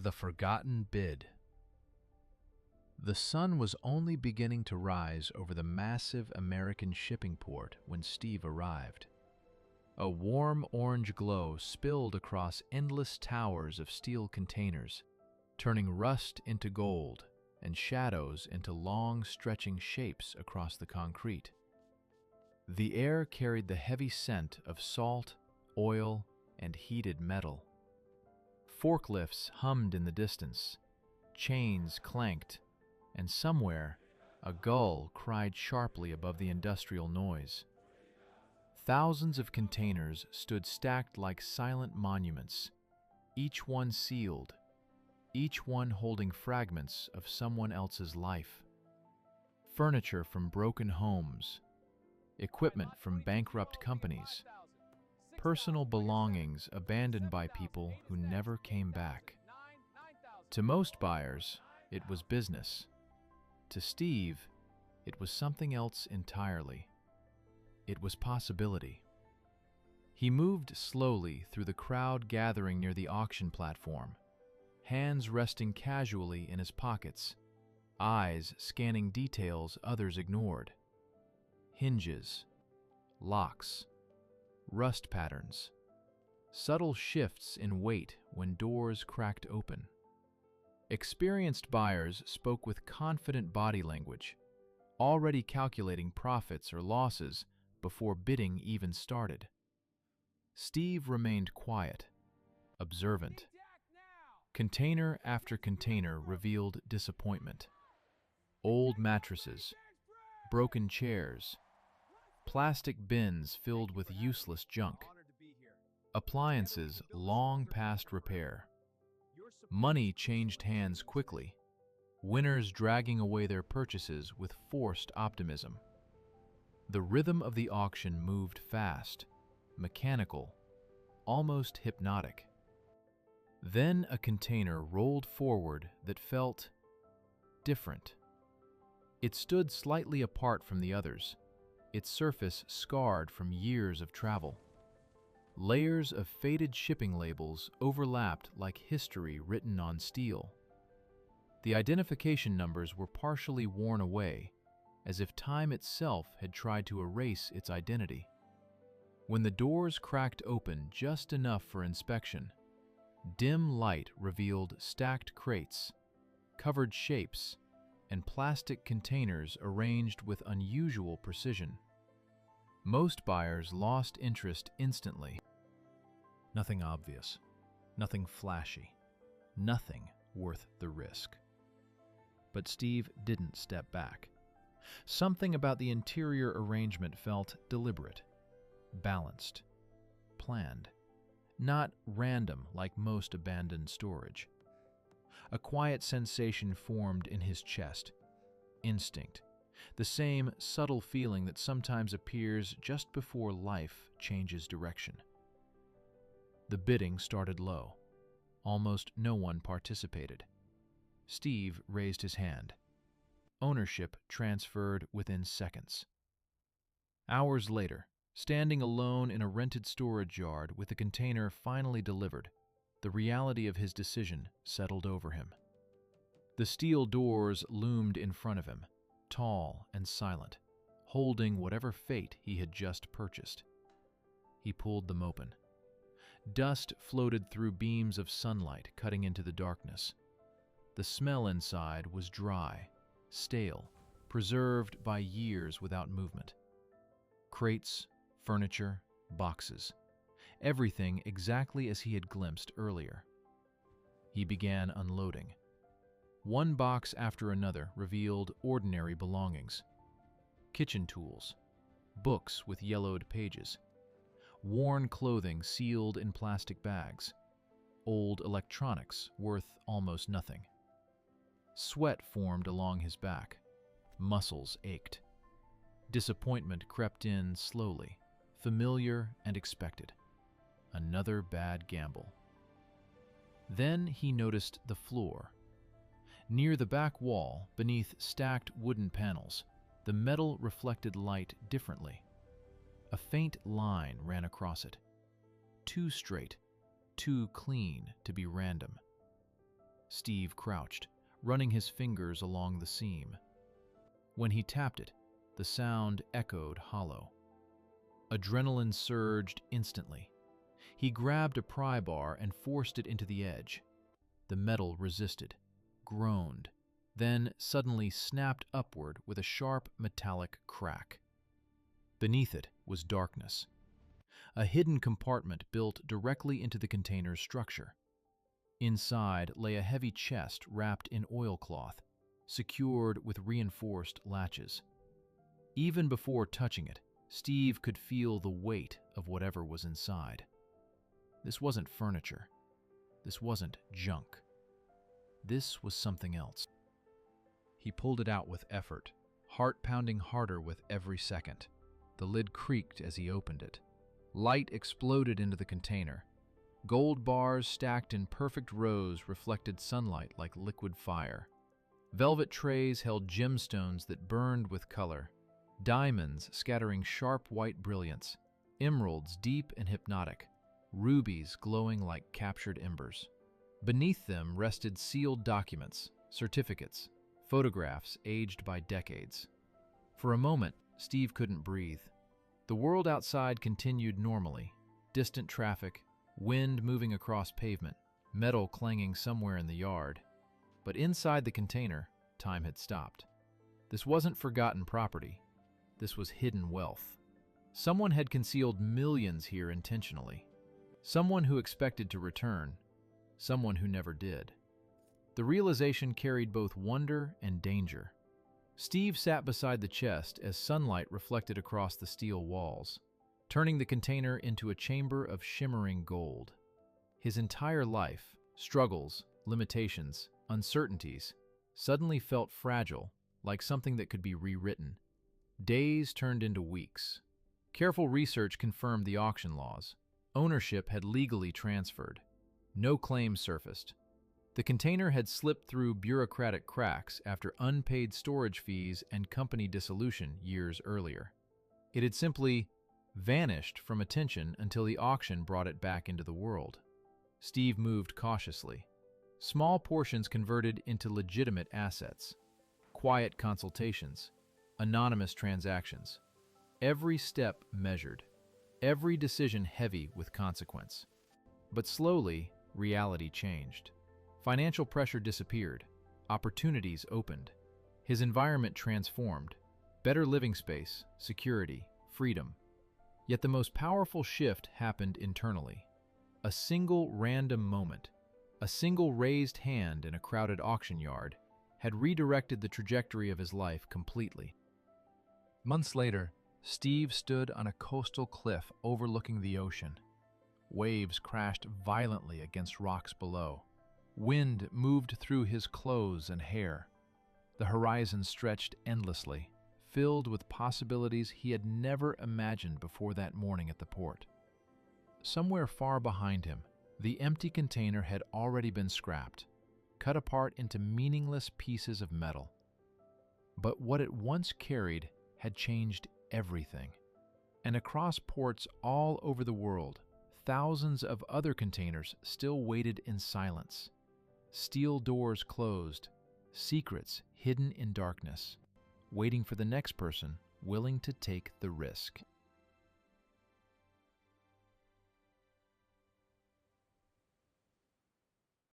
The Forgotten Bid. The sun was only beginning to rise over the massive American shipping port when Steve arrived. A warm orange glow spilled across endless towers of steel containers, turning rust into gold and shadows into long, stretching shapes across the concrete. The air carried the heavy scent of salt, oil, and heated metal. Forklifts hummed in the distance, chains clanked, and somewhere a gull cried sharply above the industrial noise. Thousands of containers stood stacked like silent monuments, each one sealed, each one holding fragments of someone else's life. Furniture from broken homes, equipment from bankrupt companies, personal belongings abandoned by people who never came back. To most buyers, it was business. To Steve, it was something else entirely. It was possibility. He moved slowly through the crowd gathering near the auction platform, hands resting casually in his pockets, eyes scanning details others ignored. Hinges, locks, rust patterns, subtle shifts in weight when doors cracked open. Experienced buyers spoke with confident body language, already calculating profits or losses before bidding even started. Steve remained quiet, observant. Container after container revealed disappointment. Old mattresses, broken chairs, plastic bins filled with useless junk, appliances long past repair. Money changed hands quickly, winners dragging away their purchases with forced optimism. The rhythm of the auction moved fast, mechanical, almost hypnotic. Then a container rolled forward that felt different. It stood slightly apart from the others, its surface scarred from years of travel. Layers of faded shipping labels overlapped like history written on steel. The identification numbers were partially worn away, as if time itself had tried to erase its identity. When the doors cracked open just enough for inspection, dim light revealed stacked crates, covered shapes, and plastic containers arranged with unusual precision. Most buyers lost interest instantly. Nothing obvious, nothing flashy, nothing worth the risk. But Steve didn't step back. Something about the interior arrangement felt deliberate, balanced, planned, not random like most abandoned storage. A quiet sensation formed in his chest. Instinct. The same subtle feeling that sometimes appears just before life changes direction. The bidding started low. Almost no one participated. Steve raised his hand. Ownership transferred within seconds. Hours later, standing alone in a rented storage yard with the container finally delivered, the reality of his decision settled over him. The steel doors loomed in front of him, tall and silent, holding whatever fate he had just purchased. He pulled them open. Dust floated through beams of sunlight cutting into the darkness. The smell inside was dry, stale, preserved by years without movement. Crates, furniture, boxes, everything exactly as he had glimpsed earlier. He began unloading. One box after another revealed ordinary belongings. Kitchen tools, books with yellowed pages, worn clothing sealed in plastic bags, old electronics worth almost nothing. Sweat formed along his back. Muscles ached. Disappointment crept in slowly, familiar and expected. Another bad gamble. Then he noticed the floor. Near the back wall, beneath stacked wooden panels, the metal reflected light differently. A faint line ran across it. Too straight, too clean to be random. Steve crouched, running his fingers along the seam. When he tapped it, the sound echoed hollow. Adrenaline surged instantly. He grabbed a pry bar and forced it into the edge. The metal resisted, groaned, then suddenly snapped upward with a sharp metallic crack. Beneath it was darkness. A hidden compartment built directly into the container's structure. Inside lay a heavy chest wrapped in oilcloth, secured with reinforced latches. Even before touching it, Steve could feel the weight of whatever was inside. This wasn't furniture. This wasn't junk. This was something else. He pulled it out with effort, heart pounding harder with every second. The lid creaked as he opened it. Light exploded into the container. Gold bars stacked in perfect rows reflected sunlight like liquid fire. Velvet trays held gemstones that burned with color, diamonds scattering sharp white brilliance, emeralds deep and hypnotic, rubies glowing like captured embers. Beneath them rested sealed documents, certificates, photographs aged by decades. For a moment, Steve couldn't breathe. The world outside continued normally. Distant traffic, wind moving across pavement, metal clanging somewhere in the yard. But inside the container, time had stopped. This wasn't forgotten property. This was hidden wealth. Someone had concealed millions here intentionally. Someone who expected to return. Someone who never did. The realization carried both wonder and danger. Steve sat beside the chest as sunlight reflected across the steel walls, turning the container into a chamber of shimmering gold. His entire life, struggles, limitations, uncertainties, suddenly felt fragile, like something that could be rewritten. Days turned into weeks. Careful research confirmed the auction laws. Ownership had legally transferred. No claims surfaced. The container had slipped through bureaucratic cracks after unpaid storage fees and company dissolution years earlier. It had simply vanished from attention until the auction brought it back into the world. Steve moved cautiously. Small portions converted into legitimate assets. Quiet consultations. Anonymous transactions. Every step measured. Every decision heavy with consequence. But slowly, reality changed. Financial pressure disappeared. Opportunities opened. His environment transformed. Better living space, security, freedom. Yet the most powerful shift happened internally. A single random moment, a single raised hand in a crowded auction yard, had redirected the trajectory of his life completely. Months later, Steve stood on a coastal cliff overlooking the ocean. Waves crashed violently against rocks below. Wind moved through his clothes and hair. The horizon stretched endlessly, filled with possibilities he had never imagined before that morning at the port. Somewhere far behind him, the empty container had already been scrapped, cut apart into meaningless pieces of metal. But what it once carried had changed everything. And across ports all over the world, thousands of other containers still waited in silence. Steel doors closed, secrets hidden in darkness, waiting for the next person willing to take the risk.